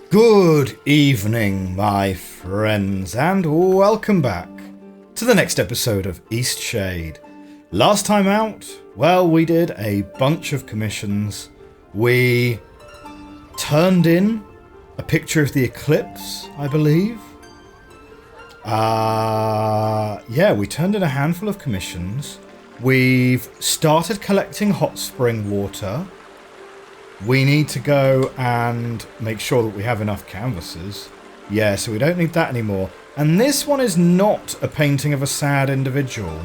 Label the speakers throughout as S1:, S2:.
S1: Good evening, my friends, and welcome back to the next episode of Eastshade. Last time out, well, we did a bunch of commissions. We turned in a picture of the eclipse, I believe. Yeah, we turned in a handful of commissions. We've started collecting hot spring water. We need to go and make sure that we have enough canvases. Yeah, so we don't need that anymore. And this one is not a painting of a sad individual.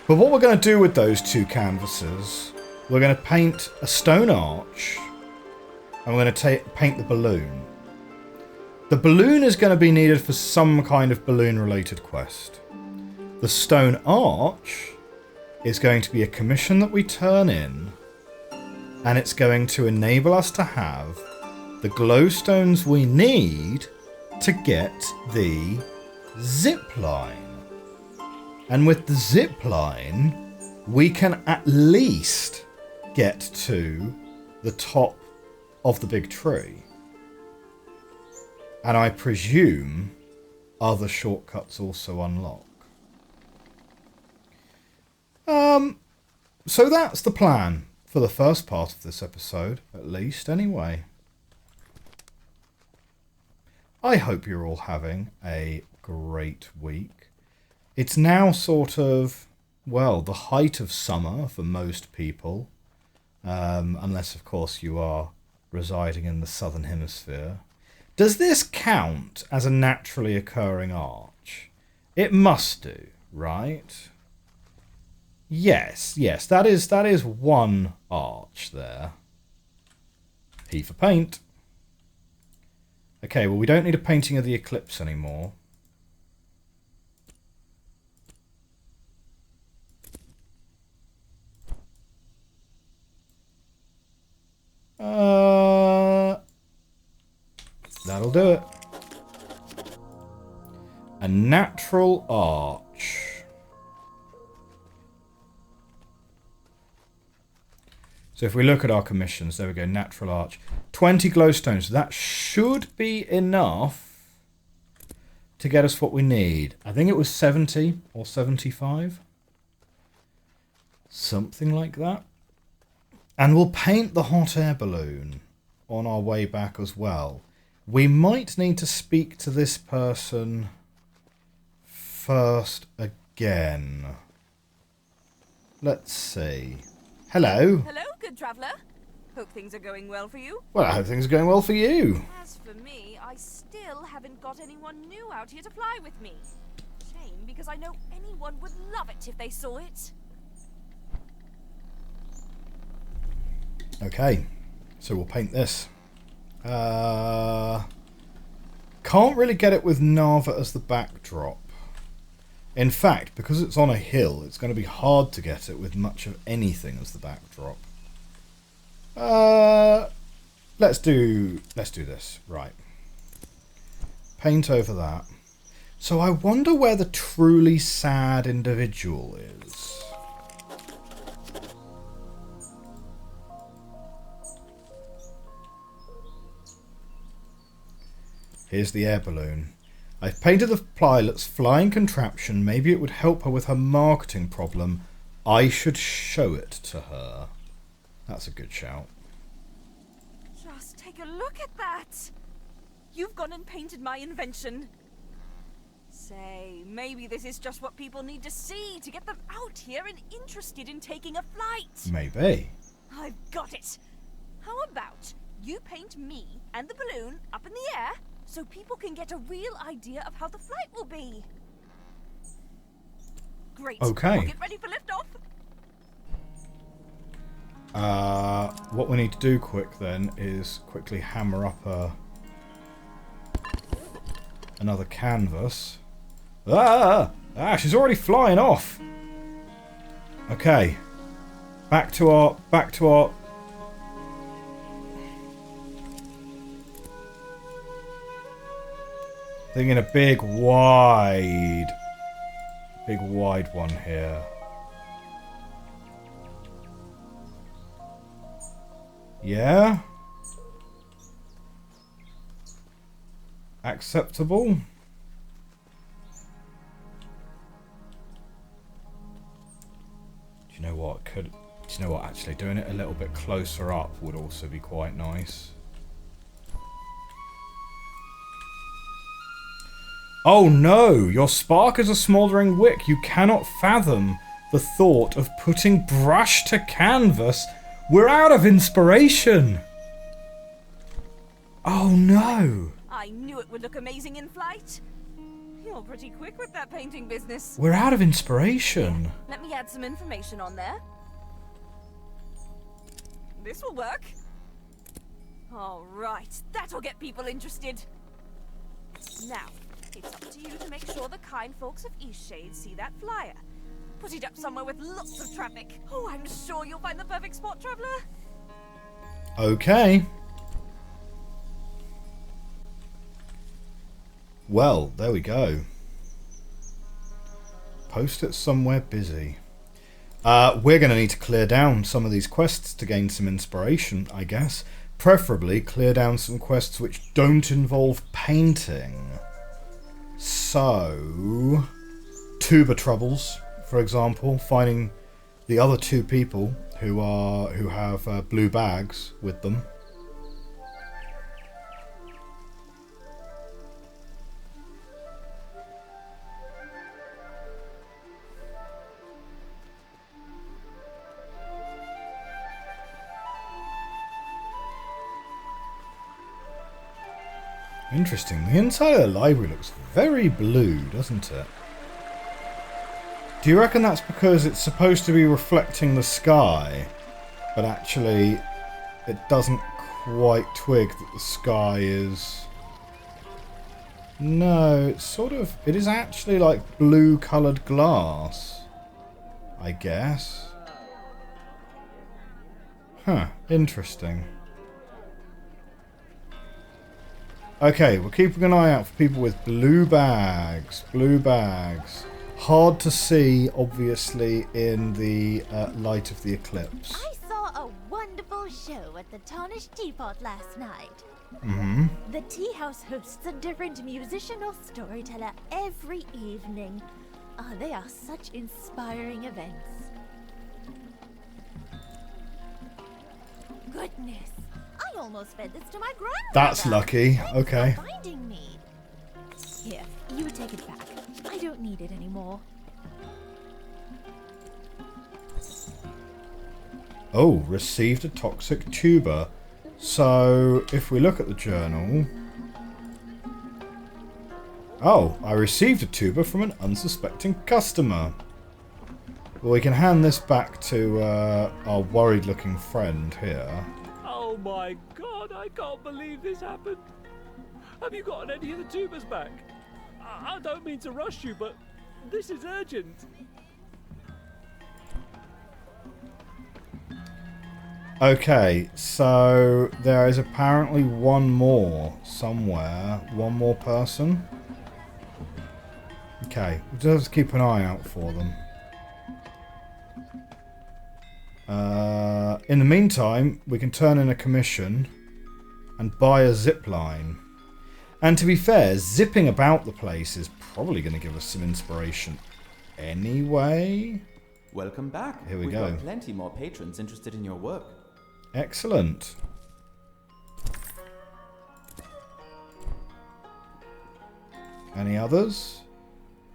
S1: But what we're going to do with those two canvases, we're going to paint a stone arch, and we're going to paint the balloon. The balloon is going to be needed for some kind of balloon-related quest. The stone arch is going to be a commission that we turn in, and it's going to enable us to have the glowstones we need to get the zip line. And with the zip line, we can at least get to the top of the big tree. And I presume other shortcuts also unlock. So that's the plan. For the first part of this episode, at least, anyway. I hope you're all having a great week. It's now sort of, well, the height of summer for most people. Unless, of course, you are residing in the southern hemisphere. Does this count as a naturally occurring arch? It must do, right? Yes, that is one arch there. P for paint. Okay, well, we don't need a painting of the eclipse anymore. That'll do it. A natural arch. So if we look at our commissions, there we go, natural arch. 20 glowstones. That should be enough to get us what we need. I think it was 70 or 75. Something like that. And we'll paint the hot air balloon on our way back as well. We might need to speak to this person first again. Let's see. Hello.
S2: Hello, good traveller. Hope things are going well for you.
S1: Well, I hope things are going well for you.
S2: As for me, I still haven't got anyone new out here to fly with me. Shame, because I know anyone would love it if they saw it.
S1: Okay, so we'll paint this. Can't really get it with Nava as the backdrop. In fact, because it's on a hill, it's going to be hard to get it with much of anything as the backdrop. Let's do this. Right. Paint over that. So I wonder where the truly sad individual is. Here's the air balloon. I've painted the pilot's flying contraption. Maybe it would help her with her marketing problem. I should show it to her. That's a good shout.
S2: Just take a look at that. You've gone and painted my invention. Say, maybe this is just what people need to see to get them out here and interested in taking a flight.
S1: Maybe.
S2: I've got it. How about you paint me and the balloon up in the air so people can get a real idea of how the flight will be. Great.
S1: Okay.
S2: We'll get ready for liftoff.
S1: What we need to do quick then is quickly hammer up another canvas. She's already flying off. Okay. Back to our Thinking a big wide one here. Yeah? acceptable. Do you know what? Do you know what? Actually, doing it a little bit closer up would also be quite nice. Oh no! Your spark is a smouldering wick. You cannot fathom the thought of putting brush to canvas. We're out of inspiration! Oh no!
S2: I knew it would look amazing in flight. You're pretty quick with that painting business.
S1: We're out of inspiration.
S2: Yeah, let me add some information on there. This will work. Alright, that'll get people interested. Now, it's up to you to make sure the kind folks of Eastshade see that flyer. Put it up somewhere with lots of traffic. Oh, I'm sure you'll find the perfect spot, traveler.
S1: Okay. Well, there we go. Post it somewhere busy. We're going to need to clear down some of these quests to gain some inspiration, I guess. Preferably clear down some quests which don't involve painting. So, tuber troubles, for example, finding the other two people who have blue bags with them. Interesting. The inside of the library looks very blue, doesn't it? Do you reckon that's because it's supposed to be reflecting the sky, but actually it doesn't quite twig that the sky is... No, it's sort of... It is actually like blue-coloured glass, I guess. Huh, interesting. Okay, we're keeping an eye out for people with blue bags. Blue bags. Hard to see, obviously, in the light of the eclipse.
S3: I saw a wonderful show at the Tarnished Teapot last night.
S1: Mm-hmm.
S3: The tea house hosts a different musician or storyteller every evening. Oh, they are such inspiring events. Goodness, I almost fed this to my grandmother.
S1: That's lucky.
S3: Thanks
S1: Okay.
S3: for finding me. Here, you take it back. I don't need it anymore.
S1: Oh, received a toxic tuber. So, if we look at the journal... Oh, I received a tuber from an unsuspecting customer. Well, we can hand this back to our worried-looking friend here.
S4: Oh my god, I can't believe this happened. Have you gotten any of the tubers back? I don't mean to rush you, but this is urgent.
S1: Okay, so there is apparently one more somewhere. One more person. Okay, we'll just keep an eye out for them. In the meantime, we can turn in a commission and buy a zip line. And to be fair, zipping about the place is probably going to give us some inspiration anyway.
S5: Welcome back.
S1: Here we
S5: We've
S1: go.
S5: got plenty more patrons interested in your work.
S1: Excellent. Any others?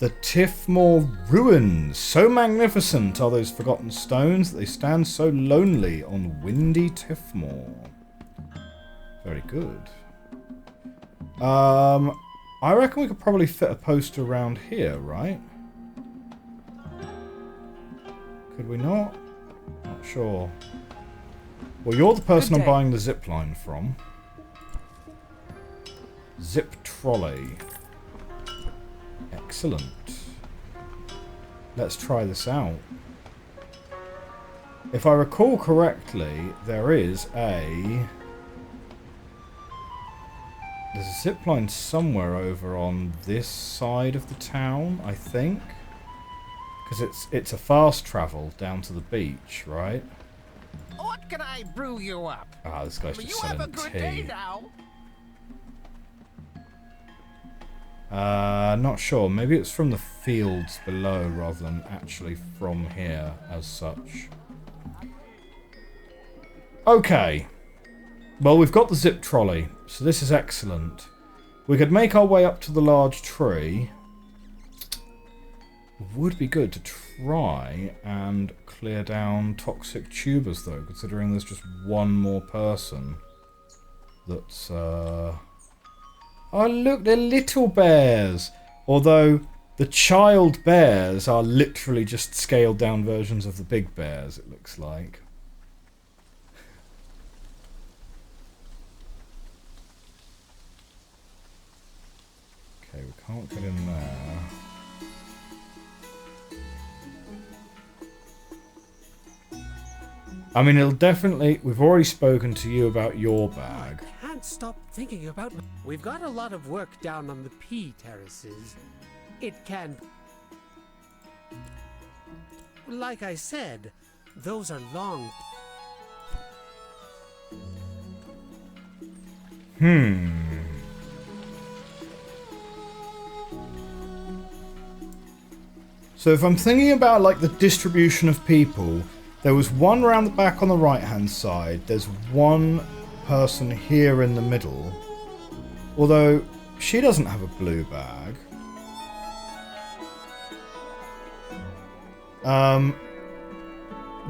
S1: The Tiffmore Ruins. So magnificent are those forgotten stones that they stand so lonely on windy Tiffmore. Very good. I reckon we could probably fit a poster around here, right? Could we not? Not sure. Well, you're the person I'm buying the zip line from. Zip trolley. Excellent. Let's try this out. If I recall correctly, there's a zip line somewhere over on this side of the town, I think. Because it's a fast travel down to the beach, right?
S6: What can I brew you up?
S1: Ah, this guy's just
S6: You have a
S1: selling
S6: good
S1: tea.
S6: day now.
S1: Not sure. Maybe it's from the fields below rather than actually from here as such. Okay. Well, we've got the zip trolley, so this is excellent. We could make our way up to the large tree. Would be good to try and clear down toxic tubers, though, considering there's just one more person that's... Oh, look, they're little bears! Although the child bears are literally just scaled down versions of the big bears, it looks like. Okay, we can't get in there. I mean, it'll definitely... We've already spoken to you about your bag.
S7: I can't stop thinking about... We've got a lot of work down on the pea terraces. It can... Like I said, those are long...
S1: So if I'm thinking about, like, the distribution of people... There was one around the back on the right-hand side. There's one person here in the middle. Although, she doesn't have a blue bag.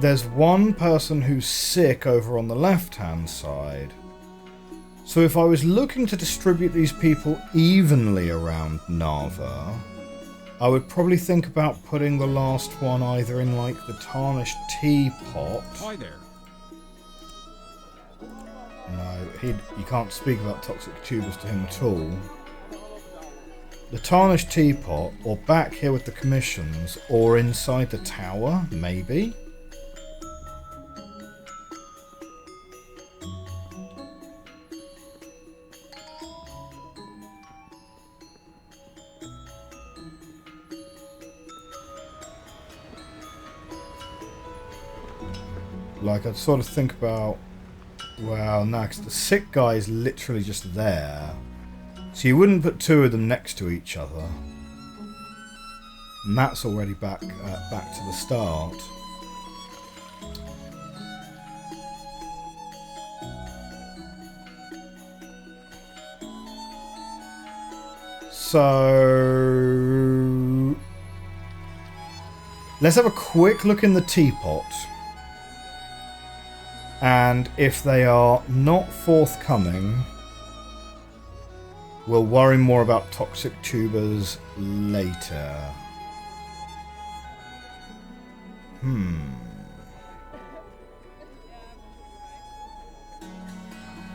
S1: There's one person who's sick over on the left-hand side. So if I was looking to distribute these people evenly around Nava... I would probably think about putting the last one either in, like, the tarnished teapot.
S8: Hi there.
S1: No, you can't speak about toxic tubers to him at all. The tarnished teapot, or back here with the commissions, or inside the tower, maybe? Like, I'd sort of think about... Well, no, because the sick guy is literally just there. So you wouldn't put two of them next to each other. And that's already back to the start. So... Let's have a quick look in the teapot. And if they are not forthcoming, we'll worry more about toxic tubers later.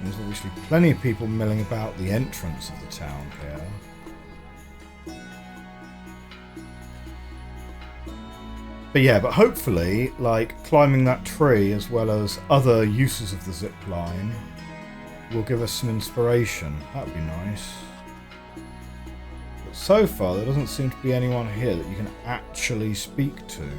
S1: There's obviously plenty of people milling about the entrance of the town here. But yeah, but hopefully, like, climbing that tree as well as other uses of the zip line will give us some inspiration. That would be nice. But so far, there doesn't seem to be anyone here that you can actually speak to.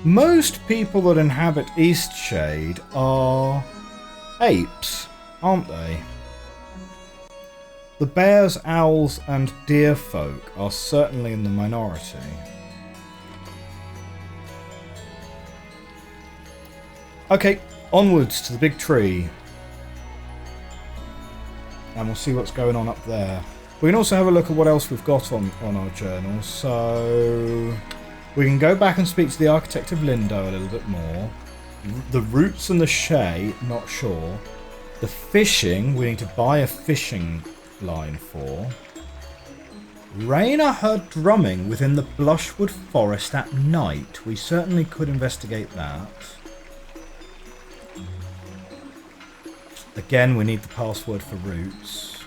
S1: Most people that inhabit Eastshade are apes, aren't they? The bears, owls, and deer folk are certainly in the minority. Okay, onwards to the big tree. And we'll see what's going on up there. We can also have a look at what else we've got on our journal. So... we can go back and speak to the architect of Lindo a little bit more. The roots and the shay, not sure. The fishing, we need to buy a fishing line for. Raina heard drumming within the Blushwood Forest at night. We certainly could investigate that. Again, we need the password for roots.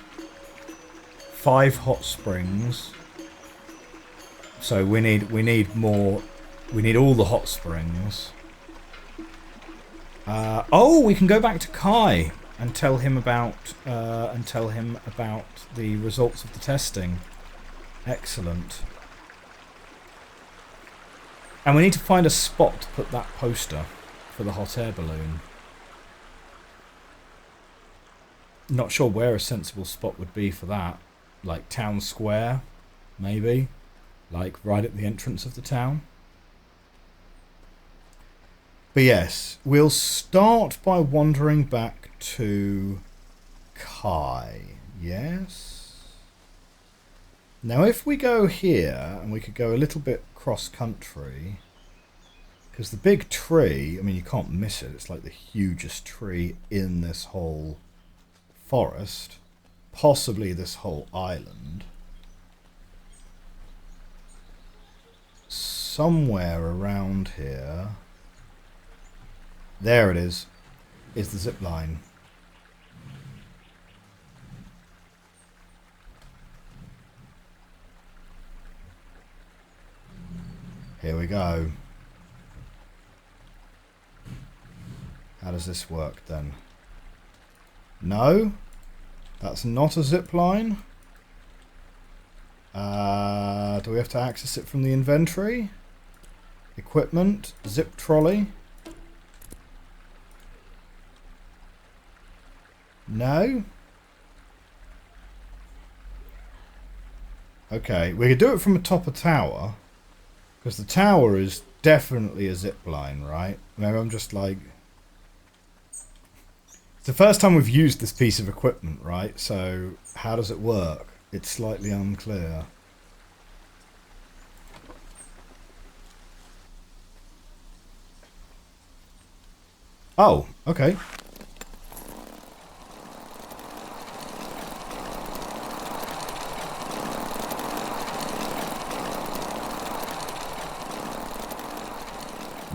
S1: 5 hot springs. So we need more. We need all the hot springs. Oh, we can go back to Kai and tell him about the results of the testing. Excellent. And we need to find a spot to put that poster for the hot air balloon. Not sure where a sensible spot would be for that. Like town square, maybe. Like right at the entrance of the town. But yes, we'll start by wandering back to Kai. Yes? Now if we go here, and we could go a little bit cross-country, because the big tree, I mean you can't miss it, it's like the hugest tree in this whole forest, possibly this whole island. Somewhere around here, there it is the zip line. Here we go. How does this work then? No, that's not a zip line. Do we have to access it from the inventory? Equipment, zip trolley. No. Okay, we could do it from atop a tower. Because the tower is definitely a zip line, right? Maybe I'm just like... It's the first time we've used this piece of equipment, right? So, how does it work? It's slightly unclear. Oh, okay.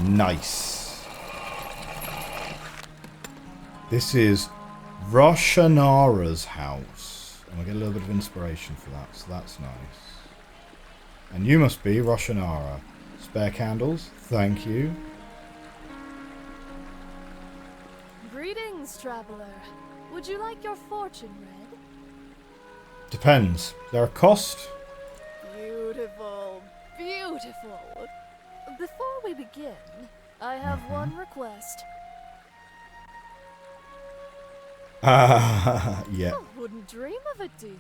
S1: Nice. This is Roshanara's house. And we get a little bit of inspiration for that, so that's nice. And you must be Roshanara. Spare candles? Thank you.
S8: Greetings, traveler. Would you like your fortune read?
S1: Depends. Is there a cost?
S8: Beautiful, beautiful. Before we begin, I have one request.
S1: Yeah.
S8: I wouldn't dream of it, dear.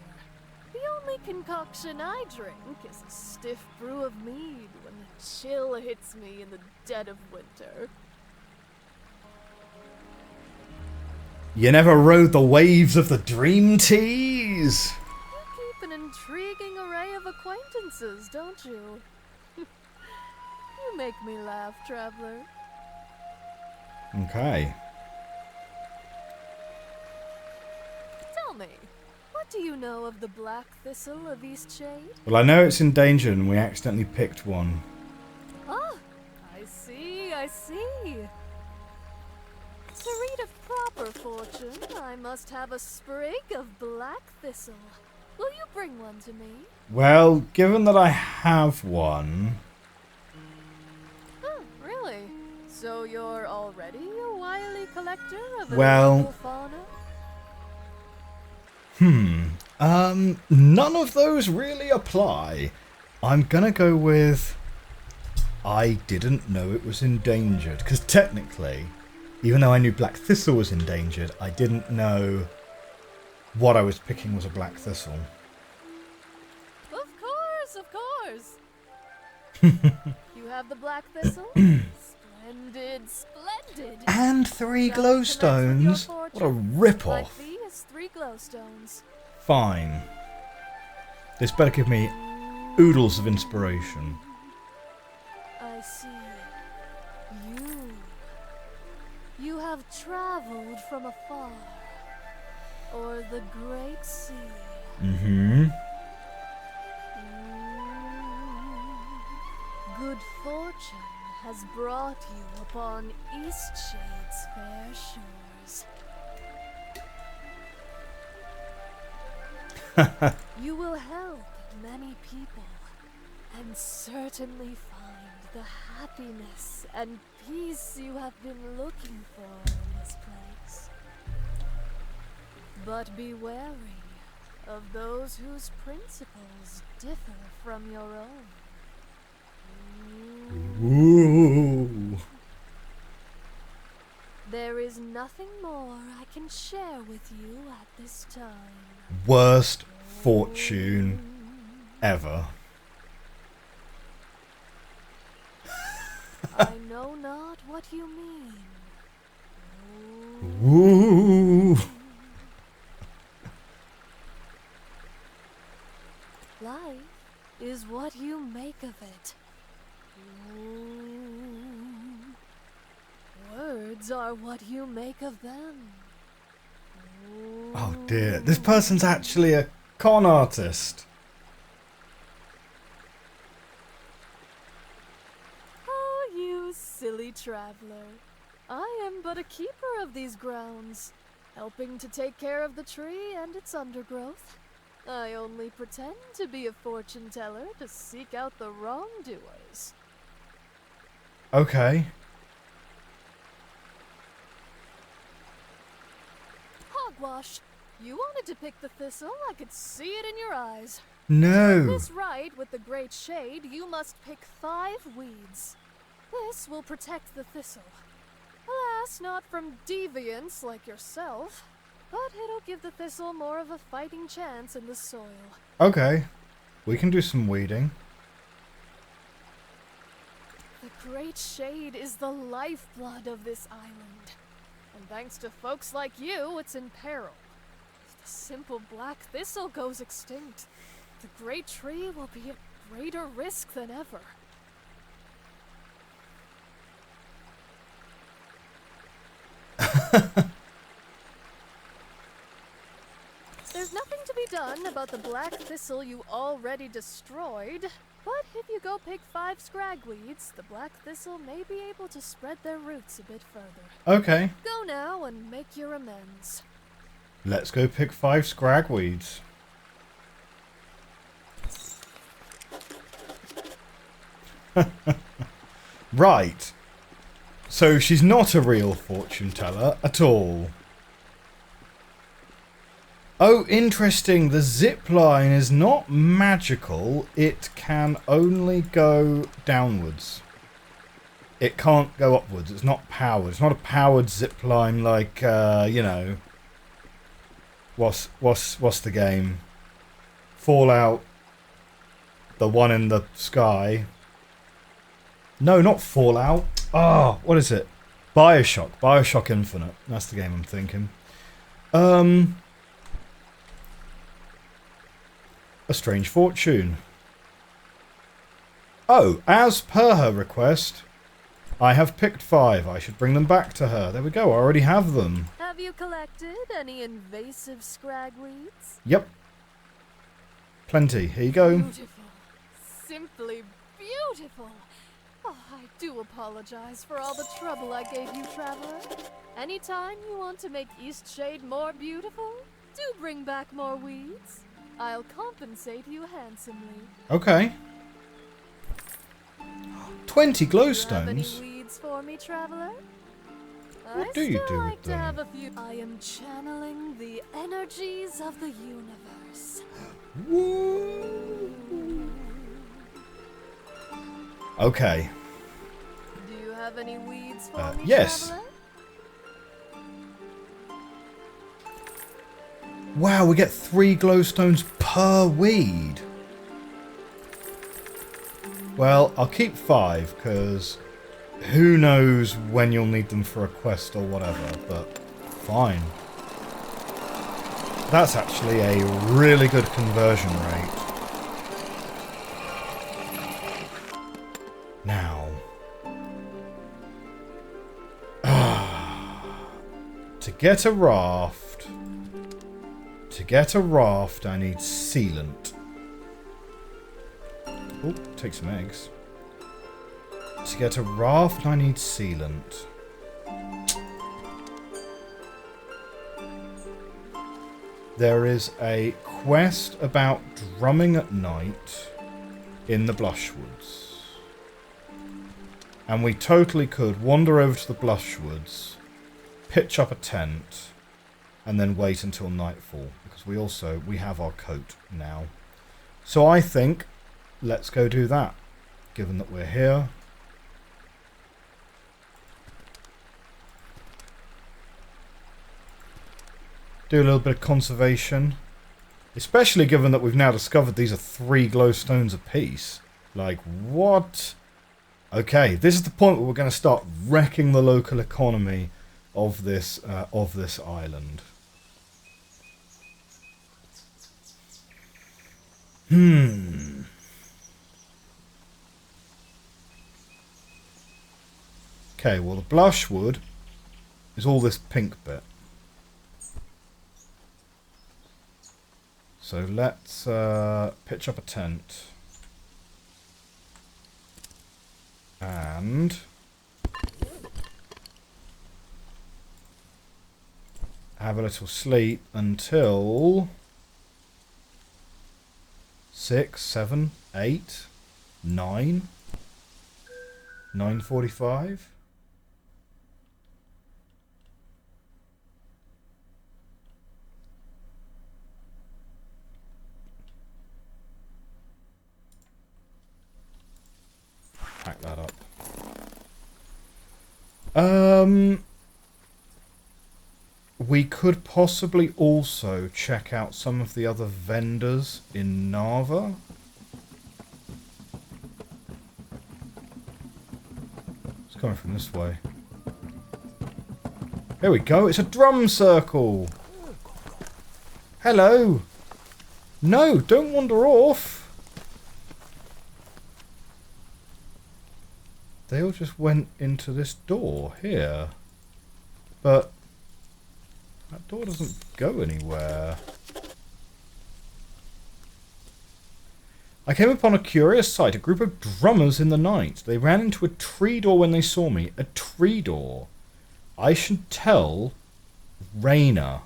S8: The only concoction I drink is a stiff brew of mead when the chill hits me in the dead of winter.
S1: You never rode the waves of the dream teas?
S8: You keep an intriguing array of acquaintances, don't you? You make me laugh, traveler.
S1: Okay.
S8: Tell me, what do you know of the black thistle of Eastshade?
S1: Well, I know it's endangered and we accidentally picked one.
S8: Ah, I see, I see. To read a proper fortune, I must have a sprig of black thistle. Will you bring one to me?
S1: Well, given that I have one...
S8: Oh, really? So you're already a wily collector of
S1: Well...
S8: local fauna?
S1: None of those really apply. I'm gonna go with... I didn't know it was endangered. Because technically, even though I knew black thistle was endangered, I didn't know what I was picking was a black thistle.
S8: Of course. You have the black thistle? Splendid, splendid.
S1: And 3
S8: Shall we commence with your
S1: glowstones? What a
S8: fortune? My
S1: rip-off.
S8: fee is 3 glowstones.
S1: Fine. This better give me oodles of inspiration.
S8: I see. You have traveled from afar. Or the great sea.
S1: Mm-hmm.
S8: Good fortune has brought you upon Eastshade's fair shores. You will help many people and certainly find the happiness and peace you have been looking for in this place. But be wary of those whose principles differ from your own.
S1: Ooh.
S8: There is nothing more I can share with you at this time.
S1: Worst fortune ever.
S8: I know not what you mean.
S1: Ooh.
S8: Life is what you make of it. Words are what you make of them.
S1: Oh dear, this person's actually a con artist.
S8: Oh, you silly traveler. I am but a keeper of these grounds, helping to take care of the tree and its undergrowth. I only pretend to be a fortune teller to seek out the wrongdoers.
S1: Okay.
S8: Hogwash! You wanted to pick the thistle, I could see it in your eyes. To
S1: No.
S8: get this right with the great shade, you must pick 5 weeds. This will protect the thistle. Alas, not from deviants like yourself, but it'll give the thistle more of a fighting chance in the soil.
S1: Okay. We can do some weeding.
S8: The great shade is the lifeblood of this island. And thanks to folks like you, it's in peril. If the simple black thistle goes extinct, the great tree will be at greater risk than ever. There's nothing to be done about the black thistle you already destroyed, but if you go pick 5 scragweeds, the black thistle may be able to spread their roots a bit further.
S1: Okay.
S8: Go now and make your amends.
S1: Let's go pick 5 scragweeds. Right. So she's not a real fortune teller at all. Oh, interesting. The zip line is not magical. It can only go downwards. It can't go upwards. It's not powered. It's not a powered zip line like, you know... What's the game? Fallout. The one in the sky. No, not Fallout. Oh, what is it? Bioshock. Bioshock Infinite. That's the game I'm thinking. A Strange Fortune. Oh, as per her request, I have picked 5. I should bring them back to her. There we go. I already have them.
S8: Have you collected any invasive scragweeds?
S1: Yep. Plenty. Here you go.
S8: Beautiful. Simply beautiful. Oh, I do apologize for all the trouble I gave you, traveler. Anytime you want to make Eastshade more beautiful, do bring back more weeds. I'll compensate you handsomely.
S1: Okay. 20
S8: Do you have
S1: glowstones.
S8: any weeds for me, traveler?
S1: What
S8: I
S1: do you
S8: still
S1: do with
S8: like to
S1: them?
S8: have a few. I am channeling the energies of the universe.
S1: Woo. Okay.
S8: Do you have any weeds for me,
S1: yes.
S8: traveler?
S1: Wow, we get 3 glowstones per weed. Well, I'll keep 5, because who knows when you'll need them for a quest or whatever, but fine. That's actually a really good conversion rate. Now. To get a raft... To get a raft, I need sealant. Oh, take some eggs. To get a raft, I need sealant. There is a quest about drumming at night in the Blushwoods. And we totally could wander over to the Blushwoods, pitch up a tent, and then wait until nightfall, because we have our coat now. So I think let's go do that, given that we're here. Do a little bit of conservation. Especially given that we've now discovered these are 3 glowstones apiece. Like, what? Okay, this is the point where we're going to start wrecking the local economy of this island. Okay, well the blushwood is all this pink bit. So let's pitch up a tent. And have a little sleep until 6, 7, 8, 9, 9:45. Pack that up. We could possibly also check out some of the other vendors in Nava. It's coming from this way. Here we go. It's a drum circle. Hello. No, don't wander off. They all just went into this door here. But that door doesn't go anywhere. I came upon a curious sight. A group of drummers in the night. They ran into a tree door when they saw me. A tree door. I should tell Rania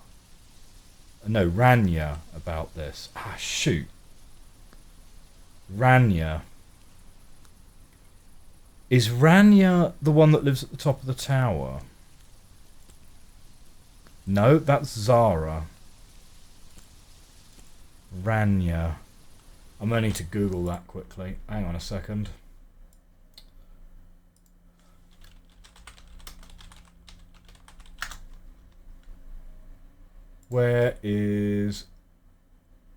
S1: about this. Ah, shoot. Rania. Is Rania the one that lives at the top of the tower? No, that's Zara. Rania. I'm going to need to Google that quickly. Hang on a second. Where is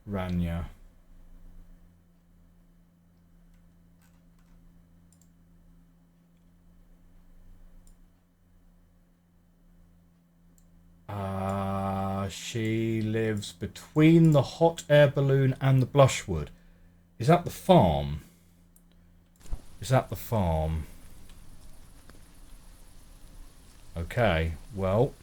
S1: Rania? She lives between the hot air balloon and the blushwood. Is that the farm? Is that the farm? Okay, well.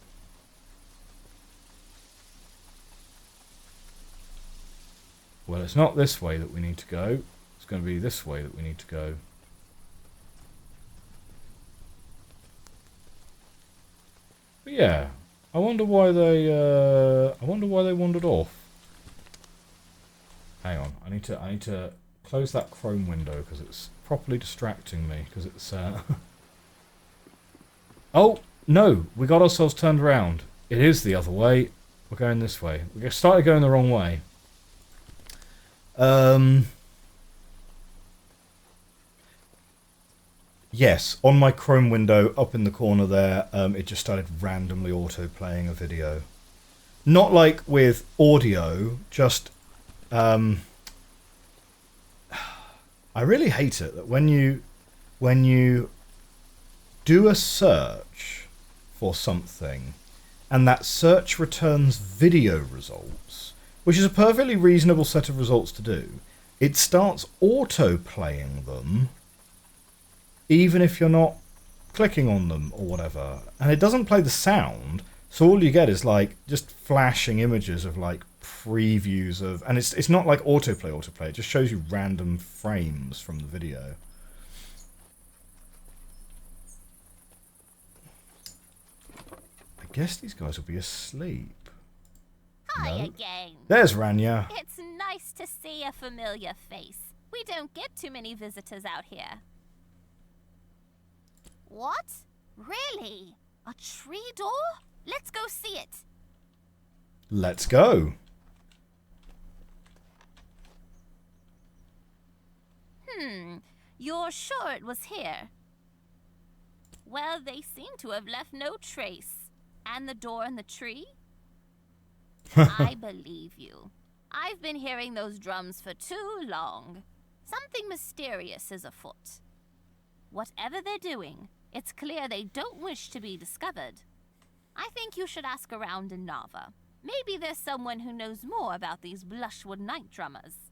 S1: Well, it's not this way that we need to go. It's going to be this way that we need to go. But yeah. I wonder why they wandered off. Hang on, I need to close that Chrome window because it's properly distracting me. Because it's oh no, we got ourselves turned around. It is the other way. We're going this way. We started going the wrong way. Yes, on my Chrome window up in the corner there, it just started randomly auto-playing a video. Not like with audio, just... I really hate it that when you do a search for something and that search returns video results, which is a perfectly reasonable set of results to do, it starts auto-playing them even if you're not clicking on them or whatever. And it doesn't play the sound, so all you get is like just flashing images of like previews of... And it's not like autoplay, it just shows you random frames from the video. I guess these guys will be asleep.
S3: Hi
S1: No?
S3: again.
S1: There's Rania.
S3: It's nice to see a familiar face. We don't get too many visitors out here. What? Really? A tree door? Let's go see it.
S1: Let's go.
S3: You're sure it was here? Well, they seem to have left no trace. And the door and the tree?
S9: I believe you. I've been hearing those drums for too long. Something mysterious is afoot. Whatever they're doing, it's clear they don't wish to be discovered. I think you should ask around in Nava. Maybe there's someone who knows more about these Blushwood night drummers.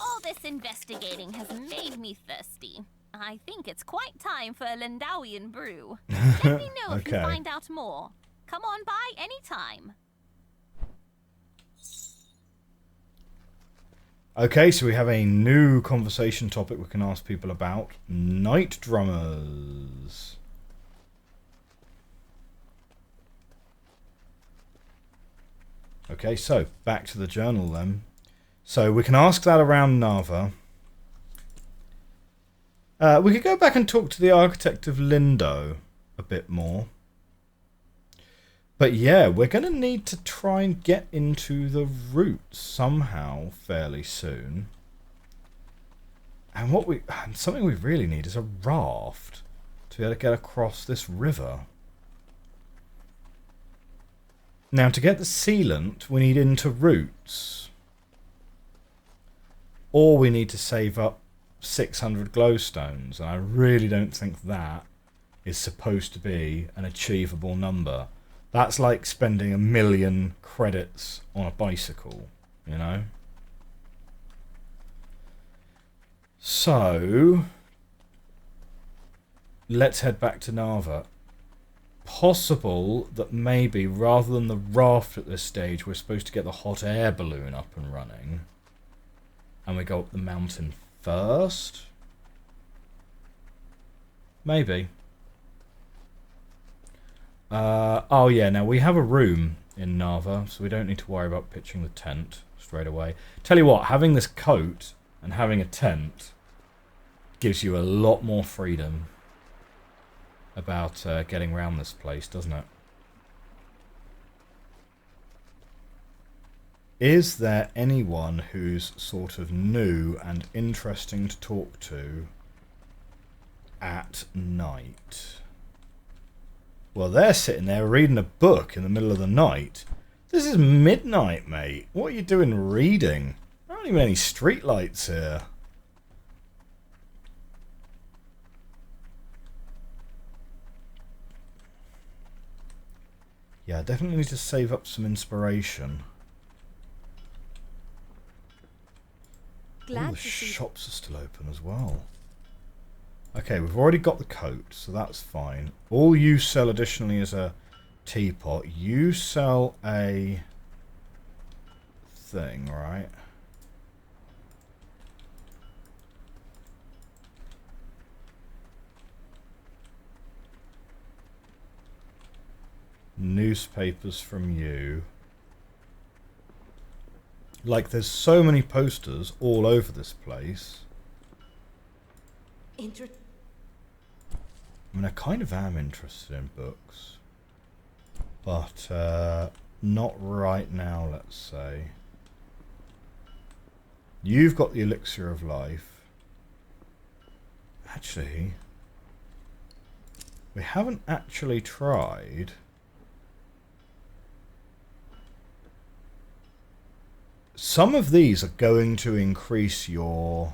S9: All this investigating has made me thirsty. I think it's quite time for a Lindawian brew. Let me know if you find out more. Come on by anytime.
S1: Okay, so we have a new conversation topic we can ask people about. Night drummers. Okay, so back to the journal then. So we can ask that around Nava. We could go back and talk to the architect of Lindo a bit more. But yeah, we're going to need to try and get into the roots somehow fairly soon. And something we really need is a raft to be able to get across this river. Now, to get the sealant, we need into roots. Or we need to save up 600 glowstones. And I really don't think that is supposed to be an achievable number. That's like spending 1 million credits on a bicycle, you know? So, let's head back to Nava. Possible that maybe, rather than the raft at this stage, we're supposed to get the hot air balloon up and running. And we go up the mountain first? Maybe. Oh yeah, now we have a room in Nava, so we don't need to worry about pitching the tent straight away. Tell you what, having this coat and having a tent gives you a lot more freedom about getting around this place, doesn't it? Is there anyone who's sort of new and interesting to talk to at night? Well, they're sitting there reading a book in the middle of the night. This is midnight, mate. What are you doing reading? There aren't even any streetlights here. Yeah, I definitely need to save up some inspiration. All the shops are still open as well. Okay, we've already got the coat, so that's fine. All you sell additionally is a teapot. You sell a thing, right? Newspapers from you. Like, there's so many posters all over this place. I mean, I kind of am interested in books. But, not right now, let's say. You've got the elixir of life. Actually, we haven't actually tried. Some of these are going to increase your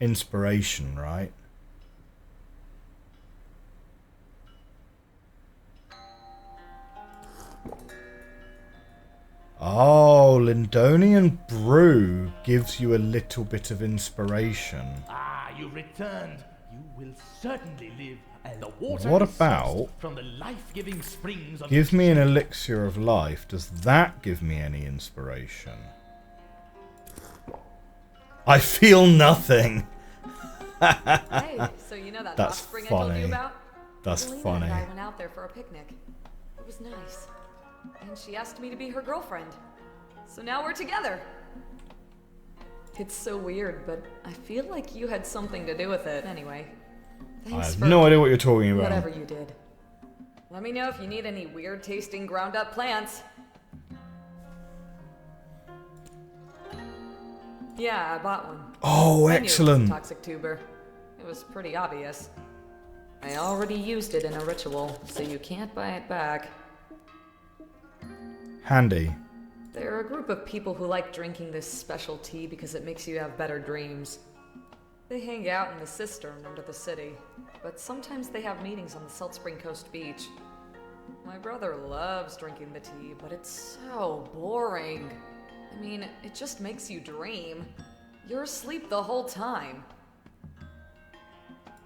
S1: inspiration, right? Oh, Lindonian Brew gives you a little bit of inspiration.
S10: Ah, you returned. You will certainly live, and the water
S1: What
S10: is
S1: about
S10: sourced from the life-giving springs of
S1: give me an elixir of life? Does that give me any inspiration? I feel nothing.
S11: Hey, so you know that hot spring I told you about?
S1: That's
S11: Selena
S1: funny.
S11: and I went out there for a picnic. It was nice. And she asked me to be her girlfriend. So now we're together. It's so weird, but I feel like you had something to do with it. Anyway,
S1: I
S11: thanks
S1: have
S11: for
S1: no idea what you're talking about.
S11: whatever you did. Let me know if you need any weird tasting ground up plants. Yeah, I bought one.
S1: Oh,
S11: I knew it was a
S1: excellent.
S11: toxic tuber. It was pretty obvious. I already used it in a ritual, so you can't buy it back.
S1: Handy.
S11: They're a group of people who like drinking this special tea because it makes you have better dreams. They hang out in the cistern under the city, but sometimes they have meetings on the Salt Spring Coast beach. My brother loves drinking the tea, but it's so boring. I mean, it just makes you dream. You're asleep the whole time.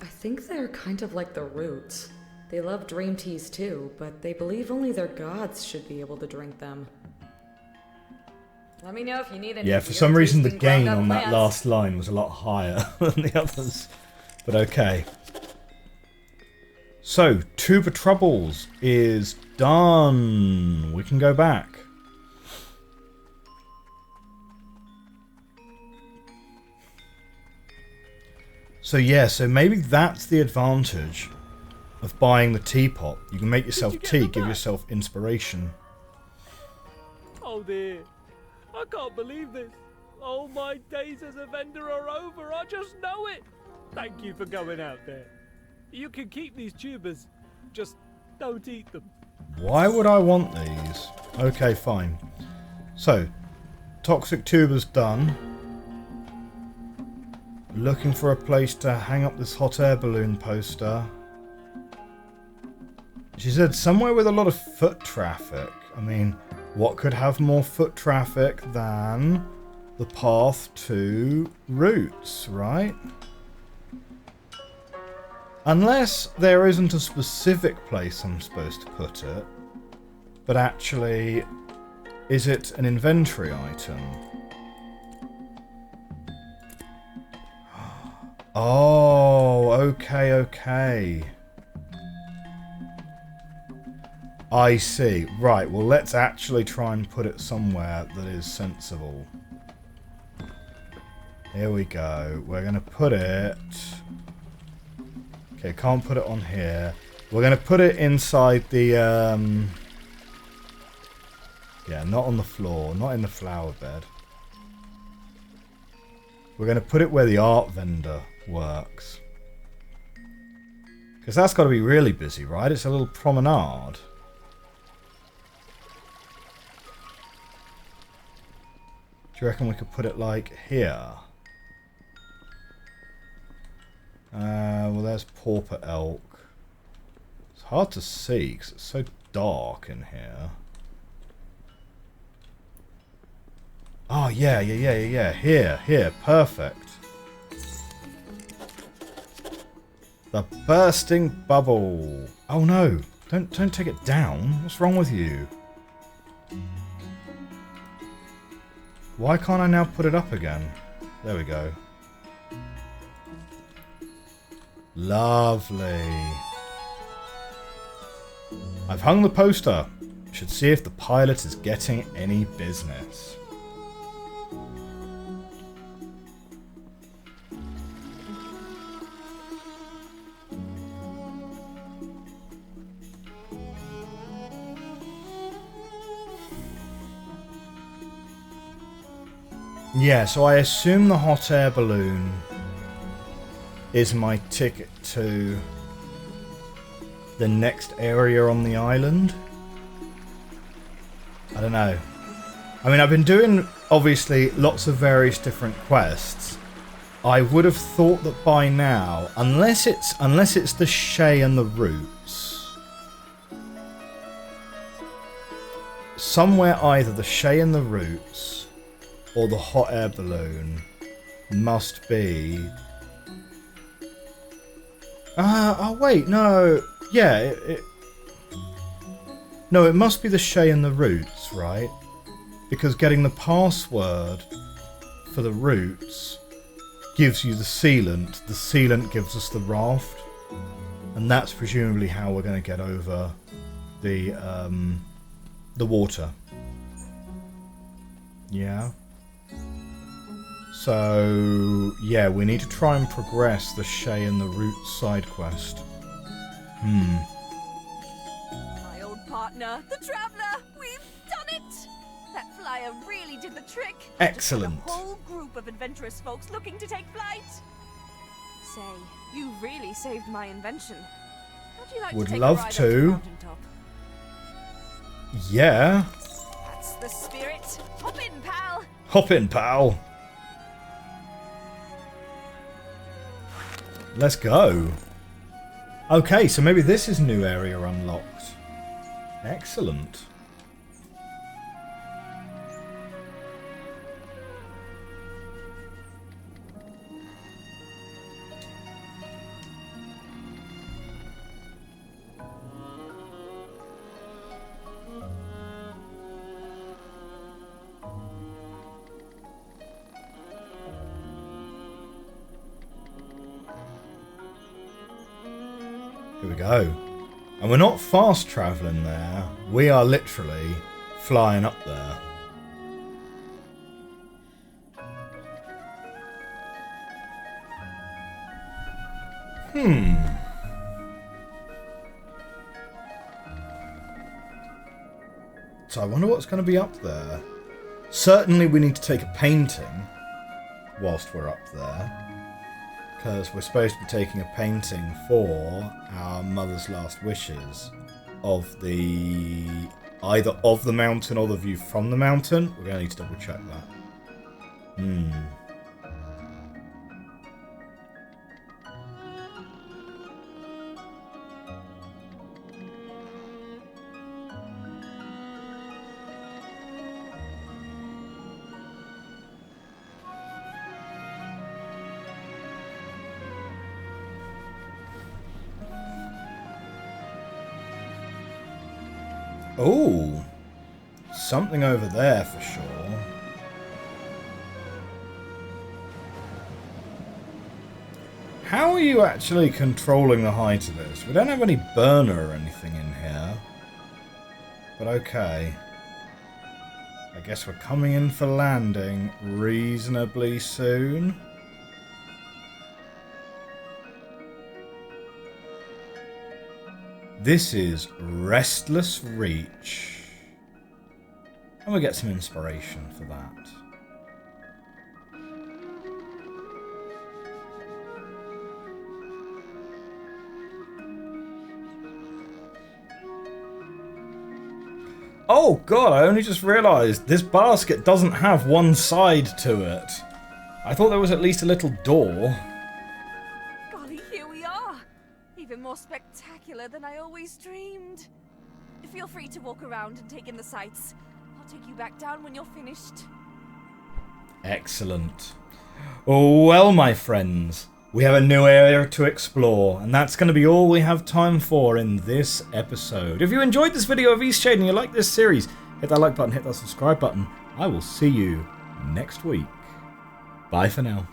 S11: I think they're kind of like the Roots. They love dream teas too, but they believe only their gods should be able to drink them. Let me know if you need any.
S1: Yeah, for some reason the gain on that last line was a lot higher than the others. But okay. So, Tuber Troubles is done. We can go back. So yeah, so maybe that's the advantage of buying the teapot. You can make yourself tea, give yourself inspiration.
S4: Oh dear. I can't believe this. All my days as a vendor are over. I just know it. Thank you for going out there. You can keep these tubers. Just don't eat them.
S1: Why would I want these? Okay, fine. So, toxic tubers done. Looking for a place to hang up this hot air balloon poster. She said somewhere with a lot of foot traffic. I mean, what could have more foot traffic than the path to Roots, right? Unless there isn't a specific place I'm supposed to put it, but actually, is it an inventory item? Oh, okay, okay. I see. Right, well, let's actually try and put it somewhere that is sensible. Here we go. We're going to put it... Okay, can't put it on here. We're going to put it inside the... Yeah, not on the floor. Not in the flower bed. We're going to put it where the art vendor works. Because that's got to be really busy, right? It's a little promenade. Do you reckon we could put it like here? Well, there's Pauper Elk. It's hard to see because it's so dark in here. Oh, yeah. Here. Perfect. The bursting bubble. Oh, no. Don't take it down. What's wrong with you? Why can't I now put it up again? There we go. Lovely. I've hung the poster. Should see if the pilot is getting any business. Yeah, so I assume the hot air balloon is my ticket to the next area on the island. I don't know. I mean, I've been doing, obviously, lots of various different quests. I would have thought that by now, unless it's the Shay and the Roots, somewhere either the Shay and the Roots or the hot air balloon must be... oh wait, no. Yeah, no, it must be the Shay and the Roots, right? Because getting the password for the Roots gives you the sealant. The sealant gives us the raft. And that's presumably how we're going to get over the water. Yeah. So, yeah, we need to try and progress the Shay and the Roots side quest.
S2: My old partner, the Traveller! We've done it! That flyer really did the trick.
S1: Excellent.
S2: Just a whole group of adventurous folks looking to take flight. Say, you really saved my invention. How'd you like
S1: Would
S2: to take
S1: love
S2: a ride
S1: to.
S2: up the mountaintop?
S1: Yeah.
S2: the spirit. Hop in, pal.
S1: Hop in, pal. Let's go. Okay, so maybe this is new area unlocked. Excellent. Here we go. And we're not fast travelling there. We are literally flying up there. So I wonder what's going to be up there. Certainly we need to take a painting whilst we're up there. Because we're supposed to be taking a painting for our mother's last wishes of the... either of the mountain or the view from the mountain. We're going to need to double check that. Oh, something over there for sure. How are you actually controlling the height of this? We don't have any burner or anything in here. But okay. I guess we're coming in for landing reasonably soon. This is Restless Reach. And we'll get some inspiration for that. Oh god, I only just realised this basket doesn't have one side to it. I thought there was at least a little door.
S2: Golly, here we are. Even more spectacular than I always dreamed. Feel free to walk around and take in the sights. I'll take you back down when you're finished.
S1: Excellent. Well, my friends, we have a new area to explore, and that's going to be all we have time for in this episode. If you enjoyed this video of Eastshade and you like this series, hit that like button, hit that subscribe button. I will see you next week. Bye for now.